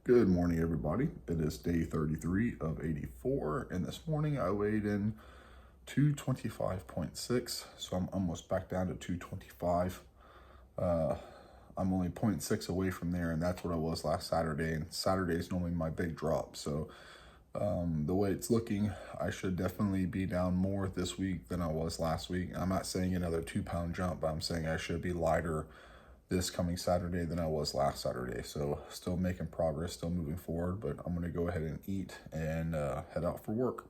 Good morning, everybody. It is day 33 of 84, and this morning I weighed in 225.6, so I'm almost back down to 225. I'm only 0.6 away from there, and that's what I was last Saturday, and Saturday is normally my big drop. So the way it's looking, I should definitely be down more this week than I was last week. I'm not saying another 2-pound jump, but I'm saying I should be lighter this coming Saturday than I was last Saturday. So still making progress, still moving forward, but I'm gonna go ahead and eat and head out for work.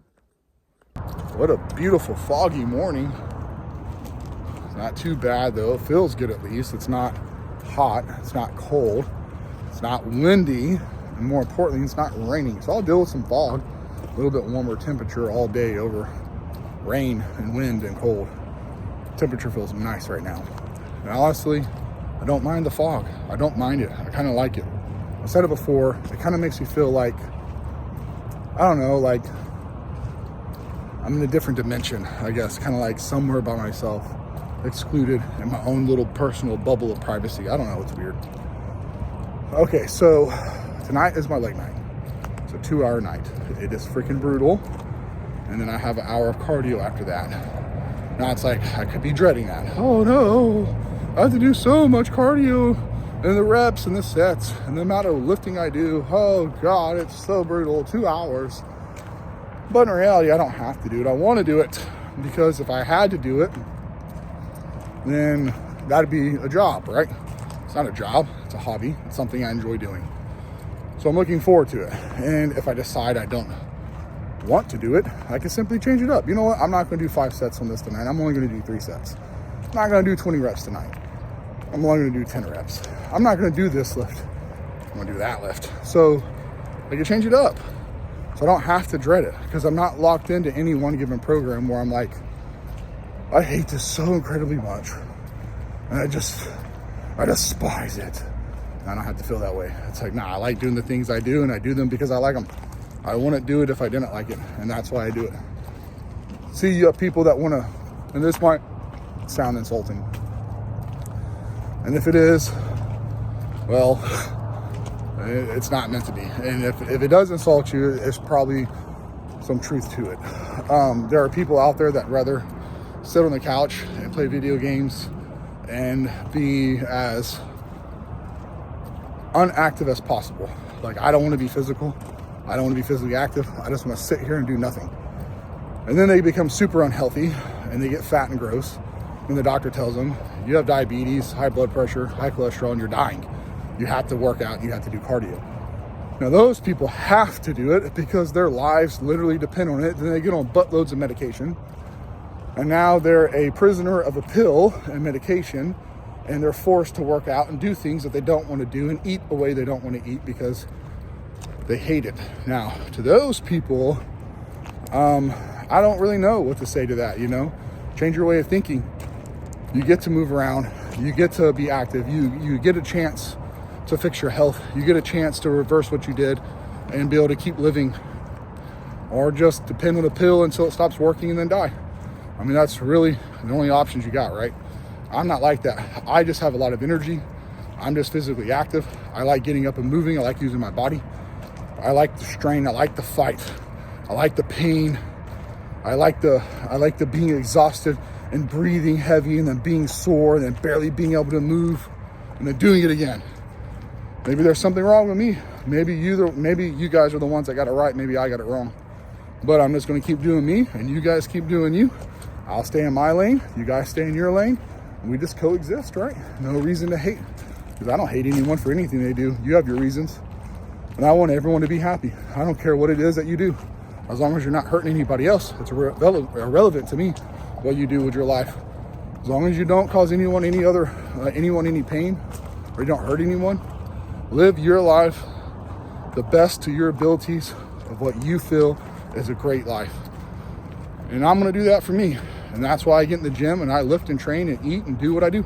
What a beautiful foggy morning. It's not too bad though. It feels good at least. It's not hot, it's not cold, it's not windy, and more importantly, it's not raining. So I'll deal with some fog, a little bit warmer temperature all day over rain and wind and cold. Temperature feels nice right now. And honestly, I don't mind the fog. I don't mind it. I kind of like it. I've said it before. It kind of makes me feel like, I don't know, like I'm in a different dimension, I guess. Kind of like somewhere by myself, excluded in my own little personal bubble of privacy. I don't know. It's weird. Okay, so tonight is my late night. It's a 2-hour night. It is freaking brutal. And then I have an hour of cardio after that. Now it's like, I could be dreading that. Oh no. I have to do so much cardio and the reps and the sets and the amount of lifting I do. Oh God, it's so brutal, 2 hours. But in reality, I don't have to do it. I want to do it because if I had to do it, then that'd be a job, right? It's not a job, it's a hobby. It's something I enjoy doing. So I'm looking forward to it. And if I decide I don't want to do it, I can simply change it up. You know what? I'm not going to do 5 sets on this tonight. I'm only going to do 3 sets. I'm not going to do 20 reps tonight. I'm only going to do 10 reps. I'm not going to do this lift. I'm going to do that lift. So I can change it up. So I don't have to dread it because I'm not locked into any one given program where I'm like, I hate this so incredibly much. And I despise it. And I don't have to feel that way. It's like, nah, I like doing the things I do and I do them because I like them. I wouldn't do it if I didn't like it. And that's why I do it. See, you have people that want to, and this might sound insulting. And if it is, well, it's not meant to be. And if it does insult you, it's probably some truth to it. There are people out there that rather sit on the couch and play video games and be as unactive as possible. Like, I don't want to be physical. I don't want to be physically active. I just want to sit here and do nothing. And then they become super unhealthy and they get fat and gross. When the doctor tells them, you have diabetes, high blood pressure, high cholesterol, and you're dying. You have to work out, you have to do cardio. Now those people have to do it because their lives literally depend on it. Then they get on buttloads of medication. And now they're a prisoner of a pill and medication, and they're forced to work out and do things that they don't want to do and eat the way they don't want to eat because they hate it. Now, to those people, I don't really know what to say to that, you know? Change your way of thinking. You get to move around, you get to be active, you get a chance to fix your health, you get a chance to reverse what you did and be able to keep living, or just depend on a pill until it stops working and then die. I mean, that's really the only options you got, right? I'm not like that. I just have a lot of energy. I'm just physically active. I like getting up and moving. I like using my body. I like the strain. I like the fight. I like the pain. I like the being exhausted and breathing heavy and then being sore and then barely being able to move and then doing it again. Maybe there's something wrong with me. Maybe you guys are the ones that got it right. Maybe I got it wrong. But I'm just going to keep doing me and you guys keep doing you. I'll stay in my lane. You guys stay in your lane. And we just coexist, right? No reason to hate. Because I don't hate anyone for anything they do. You have your reasons. And I want everyone to be happy. I don't care what it is that you do. As long as you're not hurting anybody else, it's irrelevant to me what you do with your life. As long as you don't cause anyone any pain, or you don't hurt anyone, live your life the best to your abilities of what you feel is a great life. And I'm gonna do that for me. And that's why I get in the gym and I lift and train and eat and do what I do.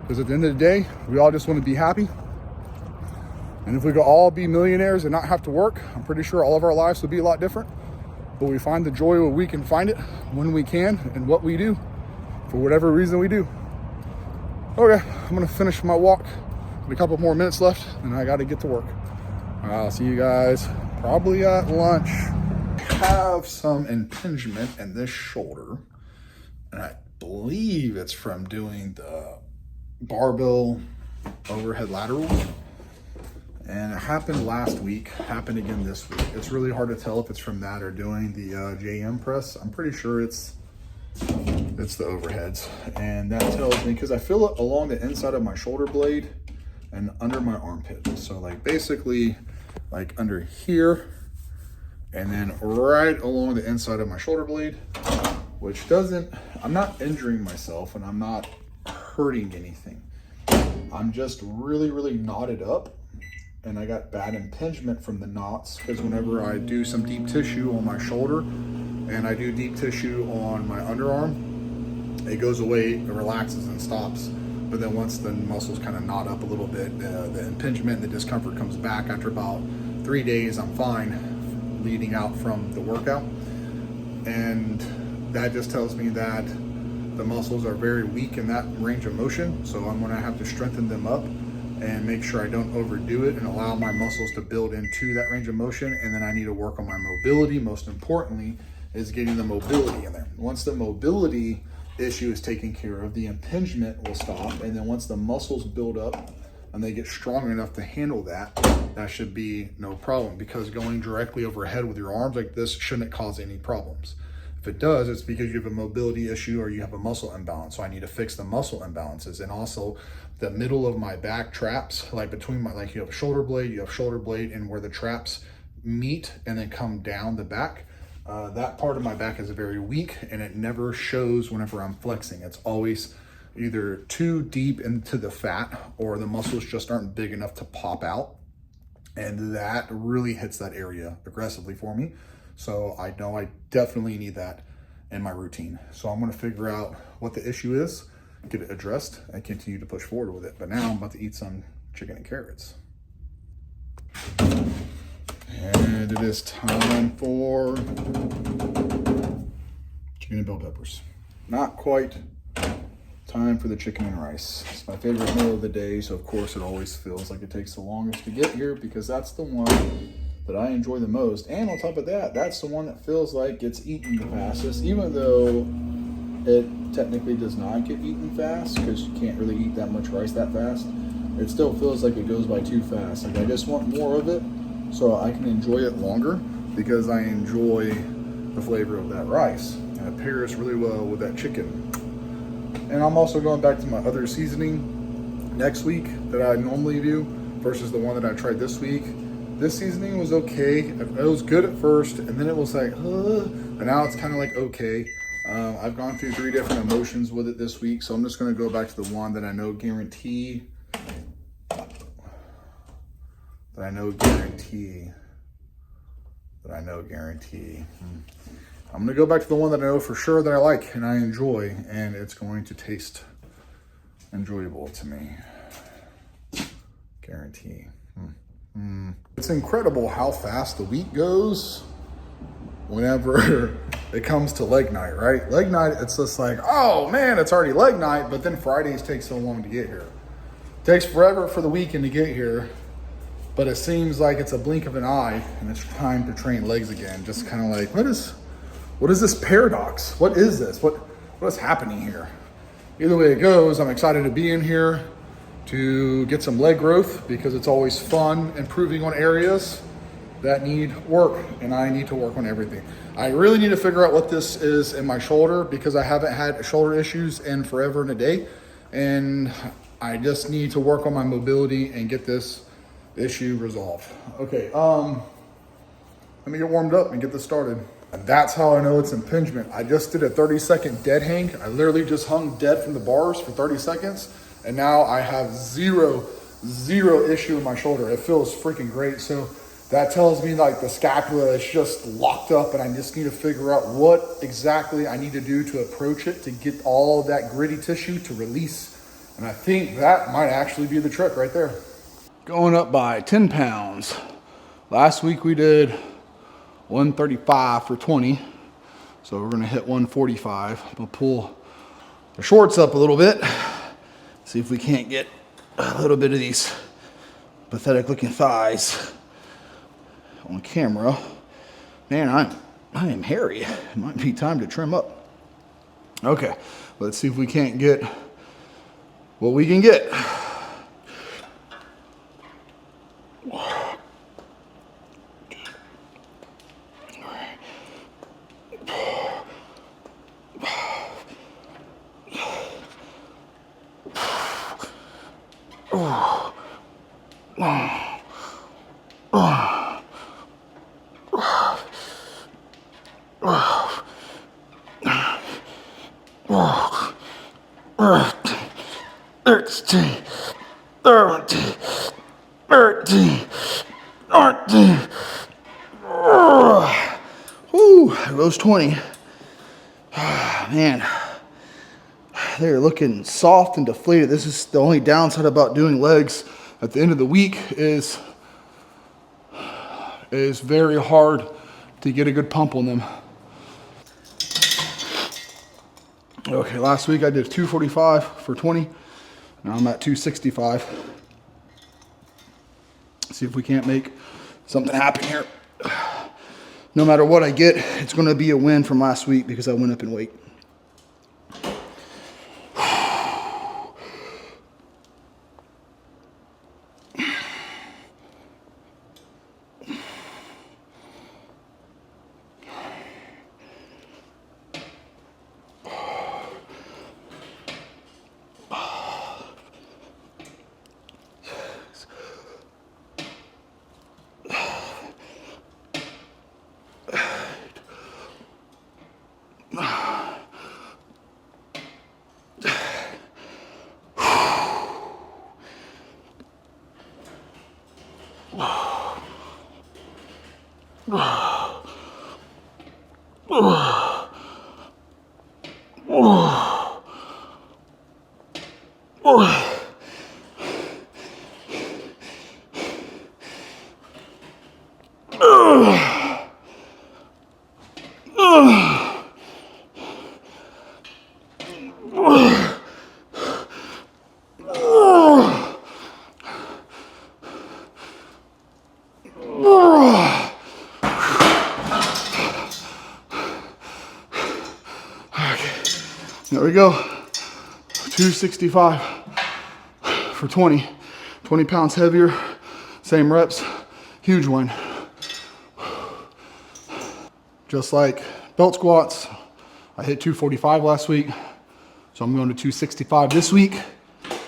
Because at the end of the day, we all just want to be happy. And if we could all be millionaires and not have to work, I'm pretty sure all of our lives would be a lot different. But we find the joy where we can find it, when we can, and what we do, for whatever reason we do. Okay, I'm gonna finish my walk. A couple more minutes left, and I gotta get to work. I'll see you guys probably at lunch. I have some impingement in this shoulder, and I believe it's from doing the barbell overhead laterals. And it happened last week, happened again this week. It's really hard to tell if it's from that or doing the JM press. I'm pretty sure it's the overheads. And that tells me, because I feel it along the inside of my shoulder blade and under my armpit. So like basically like under here and then right along the inside of my shoulder blade, which I'm not injuring myself and I'm not hurting anything. I'm just really, really knotted up. And I got bad impingement from the knots because whenever I do some deep tissue on my shoulder and I do deep tissue on my underarm, it goes away, it relaxes and stops. But then once the muscles kind of knot up a little bit, the impingement and the discomfort comes back. After about 3 days, I'm fine leading out from the workout. And that just tells me that the muscles are very weak in that range of motion. So I'm gonna have to strengthen them up and make sure I don't overdo it and allow my muscles to build into that range of motion. And then I need to work on my mobility. Most importantly is getting the mobility in there. Once the mobility issue is taken care of, the impingement will stop. And then once the muscles build up and they get strong enough to handle that, that should be no problem, because going directly overhead with your arms like this shouldn't cause any problems. If it does, it's because you have a mobility issue or you have a muscle imbalance. So I need to fix the muscle imbalances. And also the middle of my back traps, like between my, like you have a shoulder blade, and where the traps meet and then come down the back, that part of my back is very weak and it never shows whenever I'm flexing. It's always either too deep into the fat or the muscles just aren't big enough to pop out. And that really hits that area aggressively for me. So I know I definitely need that in my routine. So I'm gonna figure out what the issue is, get it addressed, and continue to push forward with it. But now I'm about to eat some chicken and carrots. And it is time for chicken and bell peppers. Not quite time for the chicken and rice. It's my favorite meal of the day, so of course it always feels like it takes the longest to get here because that's the one that I enjoy the most. And on top of that, that's the one that feels like gets eaten the fastest, even though it technically does not get eaten fast because you can't really eat that much rice that fast. It still feels like it goes by too fast. Like I just want more of it so I can enjoy it longer because I enjoy the flavor of that rice. And it pairs really well with that chicken. And I'm also going back to my other seasoning next week that I normally do versus the one that I tried this week. This seasoning was okay. It was good at first, and then it was like, but now it's kind of like okay. I've gone through 3 different emotions with it this week, so I'm just going to go back to the one that I know guarantee. I'm going to go back to the one that I know for sure that I like and I enjoy, and it's going to taste enjoyable to me. Guarantee. It's incredible how fast the week goes whenever it comes to leg night, right? Leg night, it's just like, oh man, it's already leg night, but then Fridays take so long to get here. It takes forever for the weekend to get here, but it seems like it's a blink of an eye and it's time to train legs again. Just kind of like, what is this paradox? What is this? What is happening here? Either way it goes, I'm excited to be in here to get some leg growth because it's always fun improving on areas that need work, and I need to work on everything. I really need to figure out what this is in my shoulder because I haven't had shoulder issues in forever and a day, and I just need to work on my mobility and get this issue resolved. Okay, let me get warmed up and get this started. And that's how I know it's impingement. I just did a 30-second dead hang. I literally just hung dead from the bars for 30 seconds. And now I have zero issue in my shoulder. It feels freaking great. So that tells me like the scapula is just locked up and I just need to figure out what exactly I need to do to approach it to get all of that gritty tissue to release. And I think that might actually be the trick right there. Going up by 10 pounds. Last week we did 135 for 20. So we're gonna hit 145. I'm gonna pull the shorts up a little bit. See if we can't get a little bit of these pathetic looking thighs on camera. Man, I am hairy. It might be time to trim up. Okay, let's see if we can't get what we can get. Whoo, those 20. Man, they're looking soft and deflated. This is the only downside about doing legs at the end of the week is very hard to get a good pump on them. Okay, last week I did 245 for 20. Now I'm at 265. See if we can't make something happen here. No matter what I get, it's going to be a win from last week because I went up in weight. There we go, 265 for 20, 20 pounds heavier, same reps, huge win. Just like belt squats, I hit 245 last week, so I'm going to 265 this week.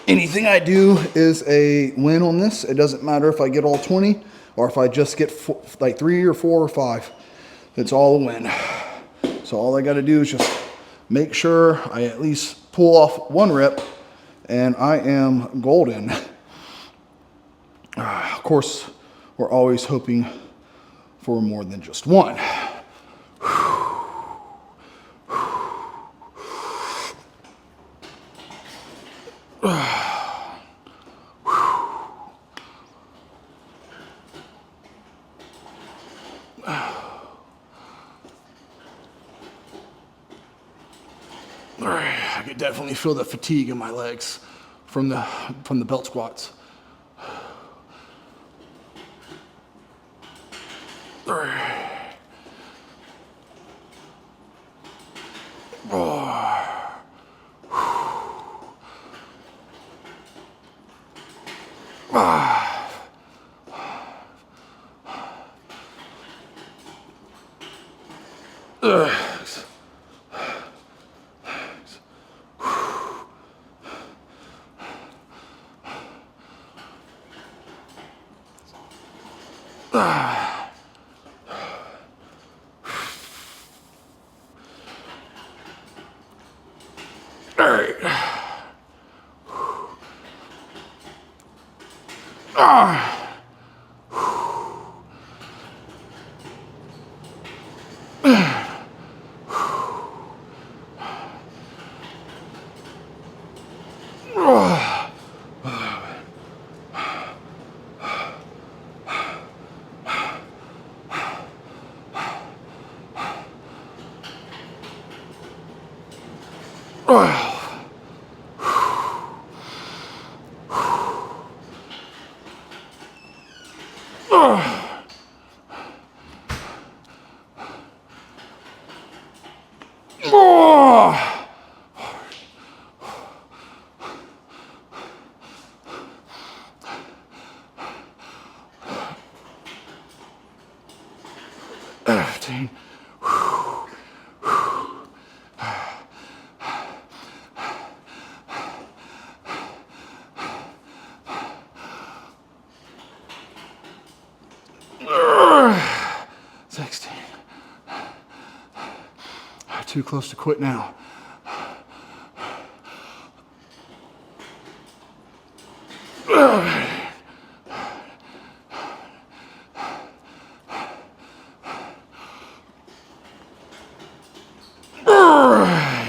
Anything I do is a win on this. It doesn't matter if I get all 20 or if I just get like 3 or 4 or 5. It's all a win. So all I got to do is just make sure I at least pull off 1 rep and I am golden. Of course, we're always hoping for more than just 1. I could definitely feel the fatigue in my legs from the belt squats. All right. 15. 16. Too close to quit now.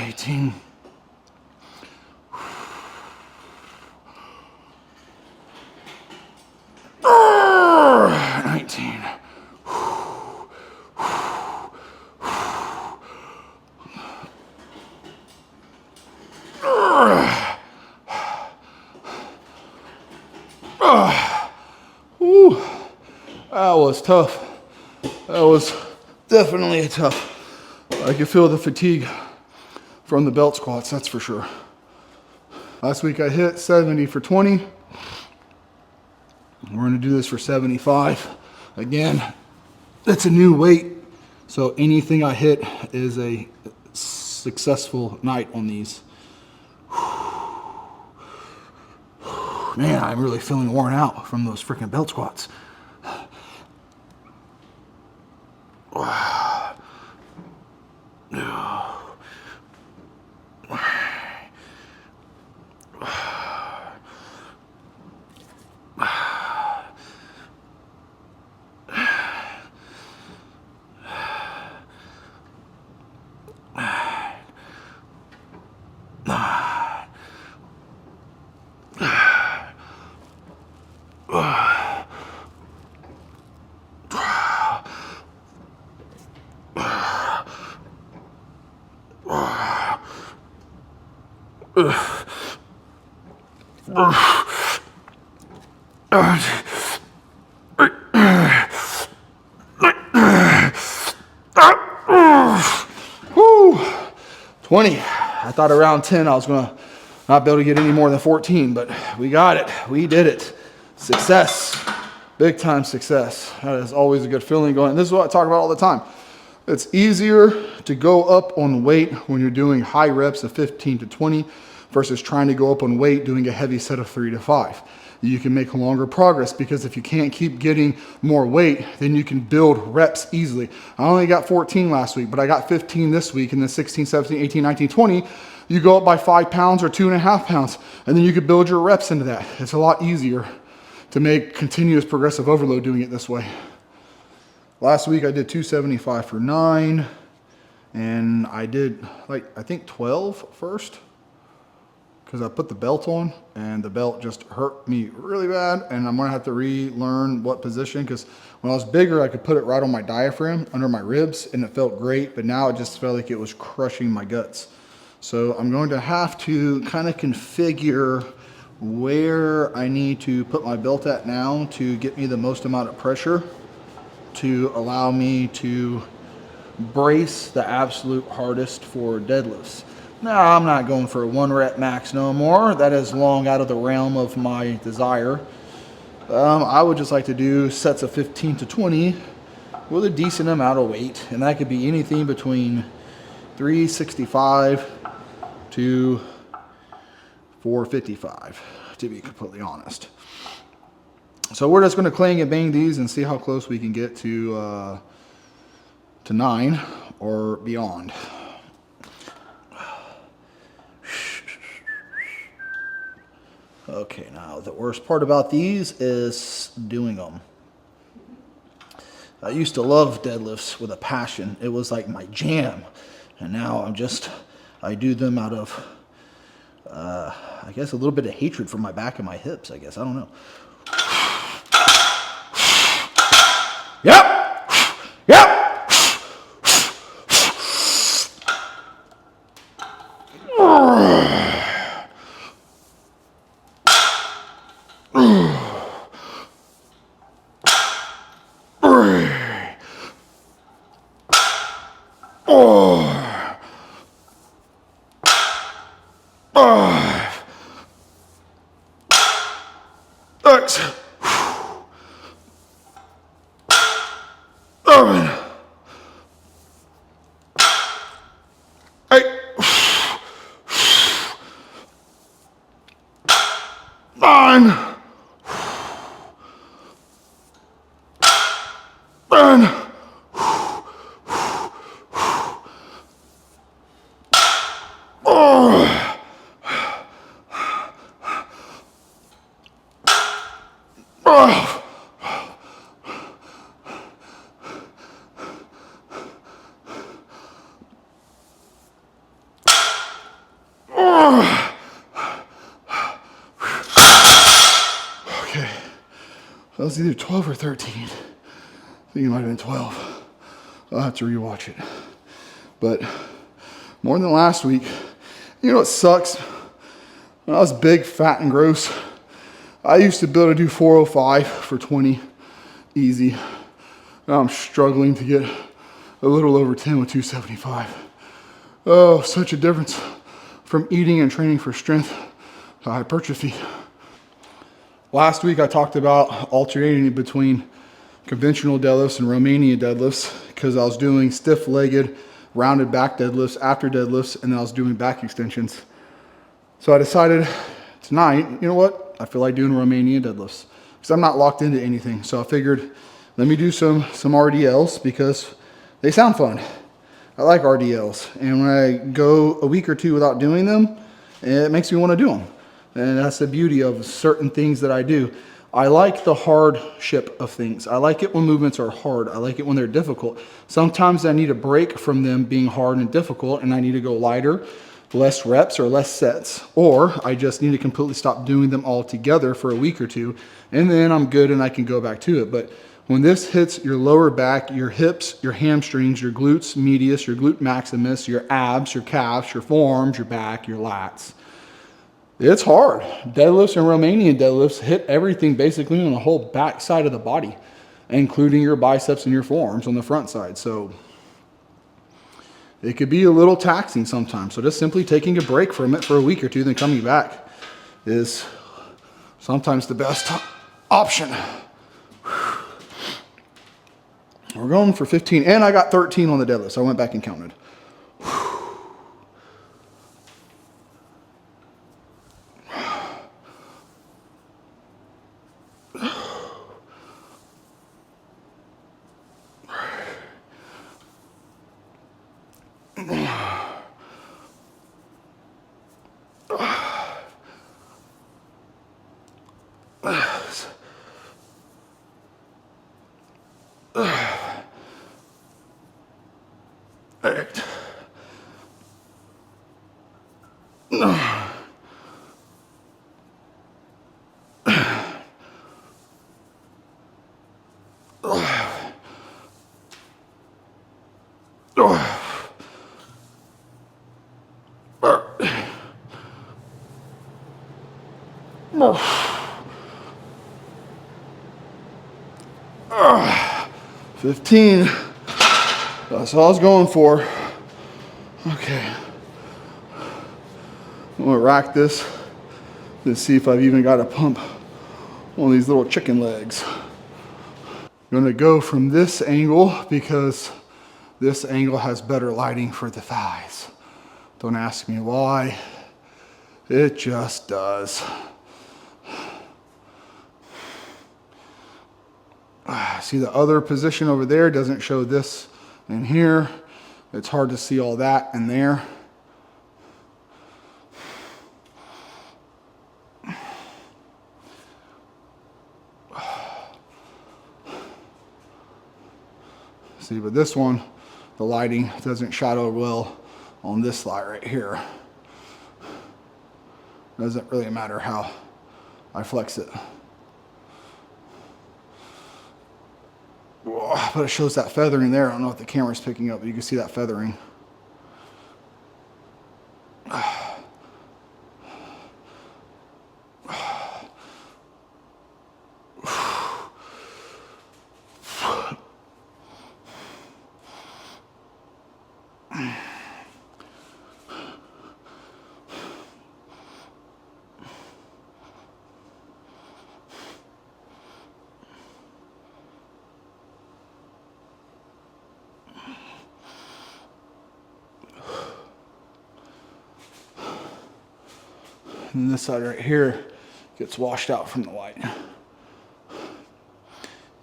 18. 19. That was tough. That was definitely tough. I could feel the fatigue from the belt squats, that's for sure. Last week I hit 70 for 20. We're gonna do this for 75. Again, it's a new weight, so anything I hit is a successful night on these. Man, I'm really feeling worn out from those freaking belt squats. Whew. 20. I thought around 10 I was gonna not be able to get any more than 14, but we got it. We did it. Success. Big time success. That is always a good feeling going. This is what I talk about all the time. It's easier to go up on weight when you're doing high reps of 15 to 20 versus trying to go up on weight doing a heavy set of 3 to 5. You can make longer progress because if you can't keep getting more weight, then you can build reps easily. I only got 14 last week, but I got 15 this week, and then 16, 17, 18, 19, 20. You go up by 5 pounds or 2.5 pounds, and then you can build your reps into that. It's a lot easier to make continuous progressive overload doing it this way. Last week I did 275 for 9, and I did I think 12 first because I put the belt on and the belt just hurt me really bad, and I'm gonna have to relearn what position, because when I was bigger I could put it right on my diaphragm under my ribs and it felt great, but now it just felt like it was crushing my guts. So I'm going to have to kind of configure where I need to put my belt at now to get me the most amount of pressure to allow me to brace the absolute hardest for deadlifts. Now, I'm not going for a 1 rep max no more. That is long out of the realm of my desire. I would just like to do sets of 15 to 20 with a decent amount of weight, and that could be anything between 365 to 455, to be completely honest. So we're just going to clang and bang these and see how close we can get to 9 or beyond. Okay, now the worst part about these is doing them. I used to love deadlifts with a passion. It was like my jam. And now I do them out of, I guess, a little bit of hatred for my back and my hips, I guess. I don't know. Yep. Yep. 10. Okay, that was either 12 or 13. I think it might have been 12. I'll have to rewatch it. But more than last week, you know what sucks? When I was big, fat, and gross, I used to be able to do 405 for 20 easy. Now I'm struggling to get a little over 10 with 275. Oh, such a difference from eating and training for strength to hypertrophy. Last week I talked about alternating between conventional deadlifts and Romanian deadlifts because I was doing stiff-legged, rounded back deadlifts after deadlifts, and then I was doing back extensions. So I decided tonight, you know what? I feel like doing Romanian deadlifts because I'm not locked into anything. So I figured, let me do some RDLs because they sound fun. I like RDLs. And when I go a week or two without doing them, it makes me want to do them. And that's the beauty of certain things that I do. I like the hardship of things. I like it when movements are hard. I like it when they're difficult. Sometimes I need a break from them being hard and difficult, and I need to go lighter, less reps or less sets. Or I just need to completely stop doing them all together for a week or two, and then I'm good and I can go back to it. But when this hits your lower back, your hips, your hamstrings, your glutes medius, your glute maximus, your abs, your calves, your forearms, your back, your lats, it's hard. Deadlifts and Romanian deadlifts hit everything basically on the whole back side of the body, including your biceps and your forearms on the front side. So it could be a little taxing sometimes. So just simply taking a break from it for a week or two, then coming back is sometimes the best option. We're going for 15, and I got 13 on the deadlift, so I went back and counted. Oh. 15. That's all I was going for. Okay. I'm gonna rack this and see if I've even got a pump on these little chicken legs. I'm gonna go from this angle because this angle has better lighting for the thighs. Don't ask me why. It just does. See, the other position over there doesn't show this in here. It's hard to see all that in there. See, but this one, the lighting doesn't shadow well on this light right here. Doesn't really matter how I flex it. But it shows that feathering there. I don't know if the camera's picking up, but you can see that feathering. And this side right here gets washed out from the light.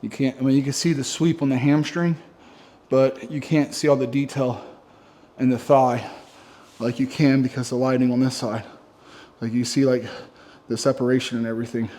You can't, I mean, you can see the sweep on the hamstring, but you can't see all the detail in the thigh like you can because the lighting on this side. Like you see like the separation and everything.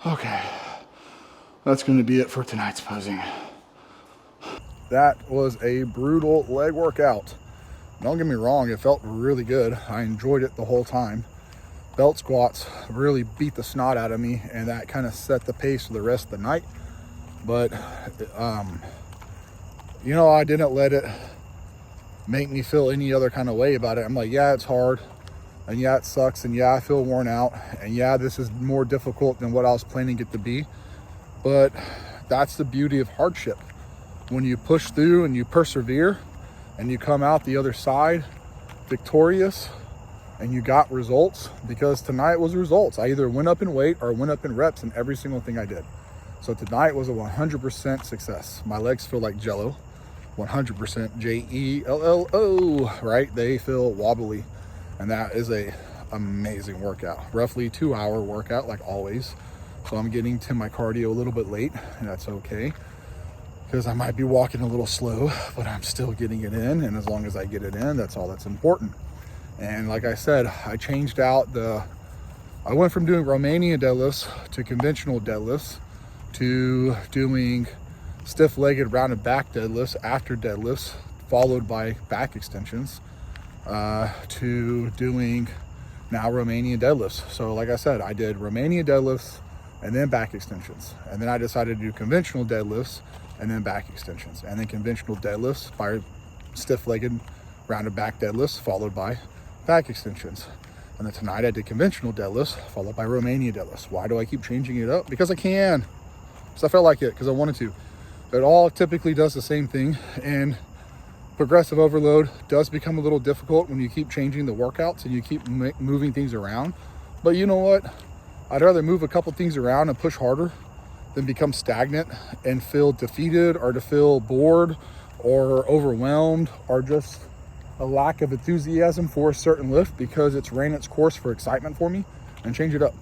Okay, that's going to be it for tonight's posing. That was a brutal leg workout. Don't get me wrong, it felt really good. I enjoyed it the whole time. Belt squats really beat the snot out of me, and that kind of set the pace for the rest of the night. But, you know, I didn't let it make me feel any other kind of way about it. I'm like, yeah, it's hard. And yeah, it sucks. And yeah, I feel worn out. And yeah, this is more difficult than what I was planning it to be. But that's the beauty of hardship. When you push through and you persevere and you come out the other side victorious and you got results, because tonight was results. I either went up in weight or went up in reps in every single thing I did. So tonight was a 100% success. My legs feel like Jello, 100% Jello, right? They feel wobbly. And that is a amazing workout. Roughly 2-hour workout, like always. So I'm getting to my cardio a little bit late, and that's okay, because I might be walking a little slow, but I'm still getting it in. And as long as I get it in, that's all that's important. And like I said, I changed out I went from doing Romanian deadlifts to conventional deadlifts to doing stiff-legged rounded back deadlifts after deadlifts, followed by back extensions. To doing now Romanian deadlifts. So like I said, I did Romanian deadlifts and then back extensions. And then I decided to do conventional deadlifts and then back extensions. And then conventional deadlifts by stiff-legged rounded back deadlifts followed by back extensions. And then tonight I did conventional deadlifts followed by Romanian deadlifts. Why do I keep changing it up? Because I can. Because I felt like it, because I wanted to. It all typically does the same thing. And progressive overload does become a little difficult when you keep changing the workouts and you keep moving things around. But you know what? I'd rather move a couple things around and push harder than become stagnant and feel defeated or to feel bored or overwhelmed or just a lack of enthusiasm for a certain lift because it's ran its course for excitement for me, and change it up.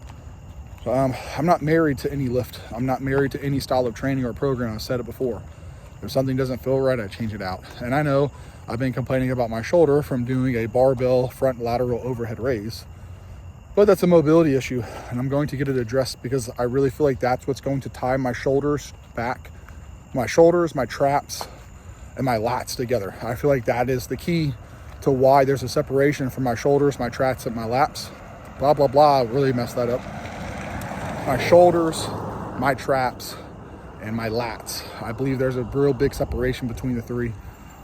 I'm not married to any lift. I'm not married to any style of training or program. I've said it before. If something doesn't feel right, I change it out. And I know I've been complaining about my shoulder from doing a barbell front lateral overhead raise, but that's a mobility issue, and I'm going to get it addressed because I really feel like that's what's going to tie my shoulders back, my shoulders, my traps, and my lats together. I feel like that is the key to why there's a separation from my shoulders, my traps, and my lats. Blah, blah, blah. I really messed that up. My shoulders, my traps, and my lats. I believe there's a real big separation between the three.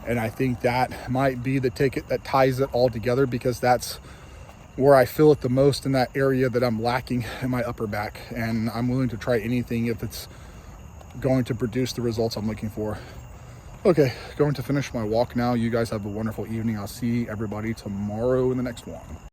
And I think that might be the ticket that ties it all together, because that's where I feel it the most, in that area that I'm lacking in my upper back. And I'm willing to try anything if it's going to produce the results I'm looking for. Okay, going to finish my walk now. You guys have a wonderful evening. I'll see everybody tomorrow in the next one.